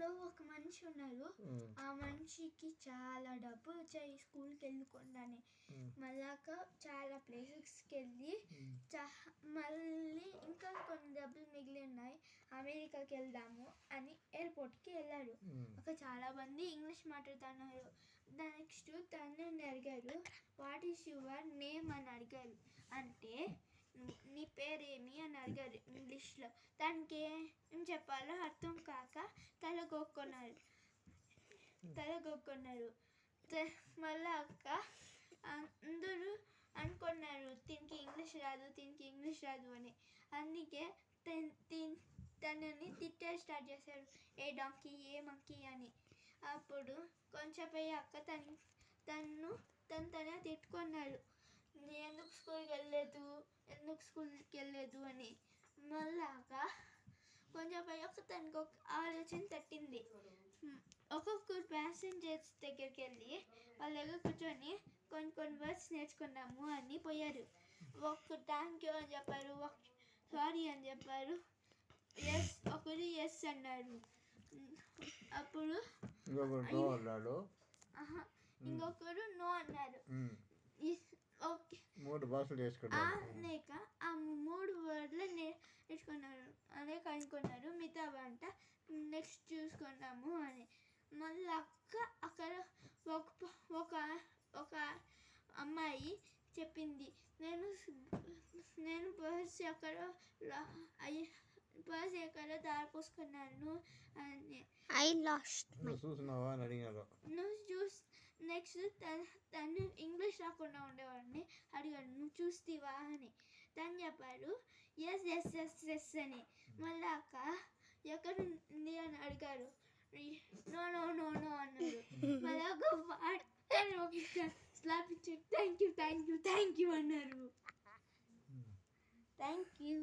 ఊర్లో ఒక మనిషి ఉన్నారు. ఆ మనిషికి చాలా డబ్బులు వచ్చాయి స్కూల్కి వెళ్ళకుండానే. మళ్ళాక చాలా ప్లేసెస్కి వెళ్ళి మళ్ళీ ఇంకా కొన్ని డబ్బులు మిగిలి ఉన్నాయి, అమెరికాకి వెళ్దాము అని ఎయిర్పోర్ట్కి వెళ్ళారు. అక్కడ చాలా మంది ఇంగ్లీష్ మాట్లాడుతున్నారు. నెక్స్ట్ తనని అడిగారు, వాట్ ఈస్ యువర్ నేమ్ అని అడిగారు. అంటే నీ పేరేమి అని అడిగారు ఇంగ్లీష్లో. దానికి ఏం చెప్పాలో అర్థం కాక తలగొక్కున్నారు. మళ్ళీ అక్క అందరూ అనుకున్నారు దీనికి ఇంగ్లీష్ రాదు అని. అందుకే తనని తిట్టే స్టార్ట్ చేశారు, ఏ డాంకీ, ఏ మంకీ అని. అప్పుడు కొంచెం అక్క తనే తిట్టుకున్నాడు, ఎందుకు స్కూల్కి వెళ్ళలేదు అని. మళ్ళాగా కొంచెం తనకు ఒక ఆలోచన తట్టింది. ఒక్కొక్కరు ప్యాసింజర్స్ దగ్గరికి వెళ్ళి వాళ్ళ దగ్గర కూర్చొని కొన్ని వర్డ్స్ నేర్చుకున్నాము అని పోయారు. ఒక థ్యాంక్ యూ అని చెప్పారు, సారీ అని చెప్పారు, ఒకరు ఎస్ అన్నారు. అప్పుడు ఇంకొకరు నో అన్నారు. ఓకే, 3 భాషలు అనేక ఆ 3 వర్డ్లు నేర్చుకున్నారు. అనేక అనుకున్నారు, మిగతా వంట నెక్స్ట్ చూసుకున్నాము అని. మళ్ళీ అక్కడ ఒక అమ్మాయి చెప్పింది, నేను పర్స్ ఎక్కడో దారిపోసుకున్నాను అని. చూసినావా అని అడిగారు. నెక్స్ట్ తను ఇంగ్లీష్ రాకుండా ఉండేవాడిని అడిగాడు, నువ్వు చూస్తీవా అని. తను చెప్పారు ఎస్ అని. మళ్ళీ అక్క ఎక్కడుంది అని అడిగారు, నో అన్నారు. మళ్ళీ ఒక స్లాప్ ఇచ్చి థ్యాంక్ యూ అన్నారు. Thank you.